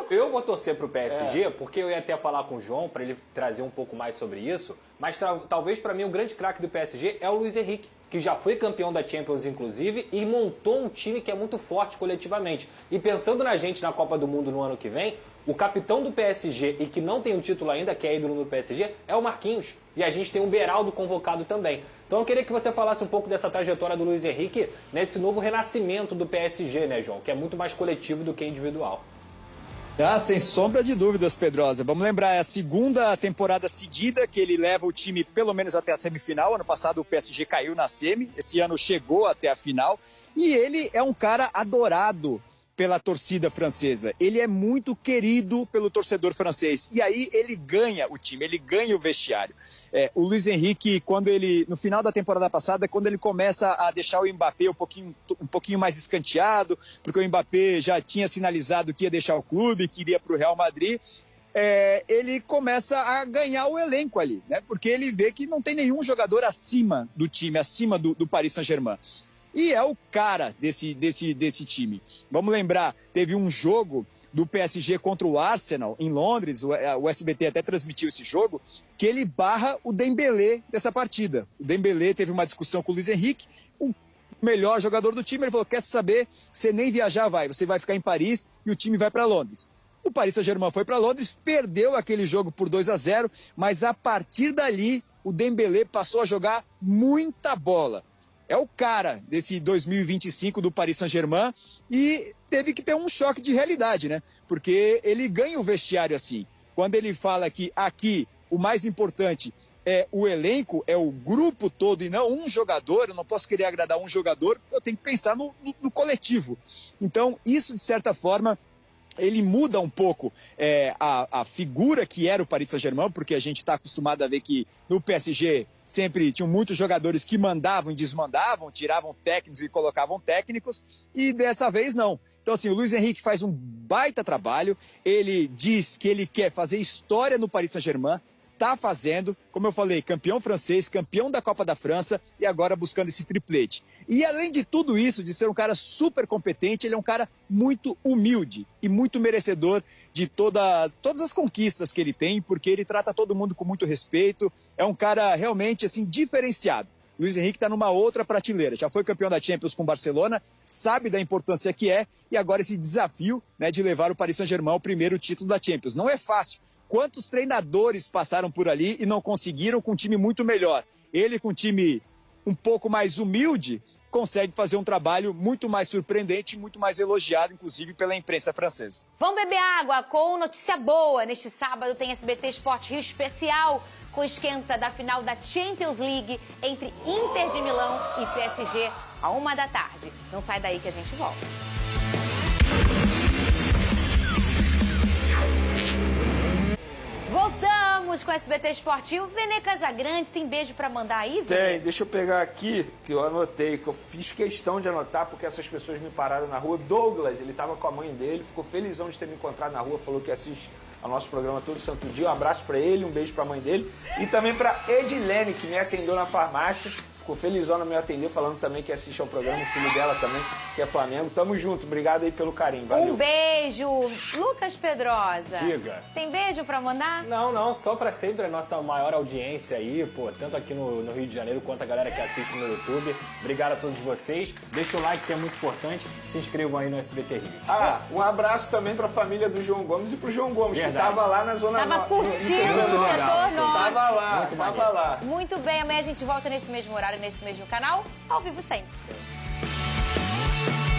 Eu vou torcer pro PSG, porque eu ia até falar com o João para ele trazer um pouco mais sobre isso, mas talvez para mim o grande craque do PSG é o Luiz Henrique, que já foi campeão da Champions, inclusive, e montou um time que é muito forte coletivamente. E pensando na gente na Copa do Mundo no ano que vem, o capitão do PSG, e que não tem o título ainda, que é ídolo no PSG, é o Marquinhos. E a gente tem o Beraldo convocado também. Então eu queria que você falasse um pouco dessa trajetória do Luiz Henrique nesse novo renascimento do PSG, né, João? Que é muito mais coletivo do que individual. Ah, sem sombra de dúvidas, Pedrosa. Vamos lembrar, é a segunda temporada seguida que ele leva o time pelo menos até a semifinal. Ano passado o PSG caiu na semi, esse ano chegou até a final. E ele é um cara adorado pela torcida francesa. Ele é muito querido pelo torcedor francês. E aí ele ganha o time, ele ganha o vestiário. O Luiz Henrique, no final da temporada passada, quando ele começa a deixar o Mbappé um pouquinho mais escanteado, porque o Mbappé já tinha sinalizado que ia deixar o clube, que iria para o Real Madrid, ele começa a ganhar o elenco ali, né? Porque ele vê que não tem nenhum jogador acima do time, acima do Paris Saint-Germain. E é o cara desse time. Vamos lembrar, teve um jogo do PSG contra o Arsenal, em Londres, o SBT até transmitiu esse jogo, que ele barra o Dembélé dessa partida. O Dembélé teve uma discussão com o Luiz Henrique, o melhor jogador do time, ele falou, quer saber, você nem viajar você vai ficar em Paris e o time vai para Londres. O Paris Saint-Germain foi para Londres, perdeu aquele jogo por 2-0, mas a partir dali o Dembélé passou a jogar muita bola. É o cara desse 2025 do Paris Saint-Germain e teve que ter um choque de realidade, né? Porque ele ganha o vestiário assim. Quando ele fala que aqui o mais importante é o elenco, é o grupo todo e não um jogador, eu não posso querer agradar um jogador, eu tenho que pensar no coletivo. Então, isso, de certa forma, ele muda um pouco a figura que era o Paris Saint-Germain, porque a gente está acostumado a ver que no PSG sempre tinham muitos jogadores que mandavam e desmandavam, tiravam técnicos e colocavam técnicos, e dessa vez não. Então, assim, o Luiz Henrique faz um baita trabalho, ele diz que ele quer fazer história no Paris Saint-Germain, está fazendo, como eu falei, campeão francês, campeão da Copa da França e agora buscando esse triplete. E além de tudo isso, de ser um cara super competente, ele é um cara muito humilde e muito merecedor de todas as conquistas que ele tem, porque ele trata todo mundo com muito respeito, é um cara realmente assim diferenciado. Luiz Henrique está numa outra prateleira, já foi campeão da Champions com o Barcelona, sabe da importância que é, e agora esse desafio, né, de levar o Paris Saint-Germain ao primeiro título da Champions. Não é fácil. Quantos treinadores passaram por ali e não conseguiram com um time muito melhor? Ele com um time um pouco mais humilde, consegue fazer um trabalho muito mais surpreendente, muito mais elogiado, inclusive pela imprensa francesa. Vamos beber água com notícia boa. Neste sábado tem SBT Sport Rio especial com esquenta da final da Champions League entre Inter de Milão e PSG, à 13h. Não sai daí que a gente volta. Voltamos com o SBT Esportivo. Vene Casagrande, tem beijo pra mandar aí, Vene? Tem, deixa eu pegar aqui, que eu anotei, que eu fiz questão de anotar, porque essas pessoas me pararam na rua. Douglas, ele tava com a mãe dele, ficou felizão de ter me encontrado na rua, falou que assiste ao nosso programa todo santo dia. Um abraço pra ele, um beijo pra mãe dele. E também pra Edilene, que me atendeu na farmácia. Ficou felizona me atender, falando também que assiste ao programa, o filho dela também, que é Flamengo. Tamo junto, obrigado aí pelo carinho, valeu. Um beijo. Lucas Pedrosa. Diga. Tem beijo pra mandar? Não, só pra sempre a nossa maior audiência aí, pô, tanto aqui no Rio de Janeiro quanto a galera que assiste no YouTube. Obrigado a todos vocês. Deixa o like que é muito importante. Se inscrevam aí no SBT Rio. Ah, um abraço também pra família do João Gomes e pro João Gomes, Verdade. que tava lá na Zona Tava curtindo o setor norte. Tava lá, tava lá. Muito bem, amanhã a gente volta nesse mesmo horário, nesse mesmo canal, ao vivo sempre.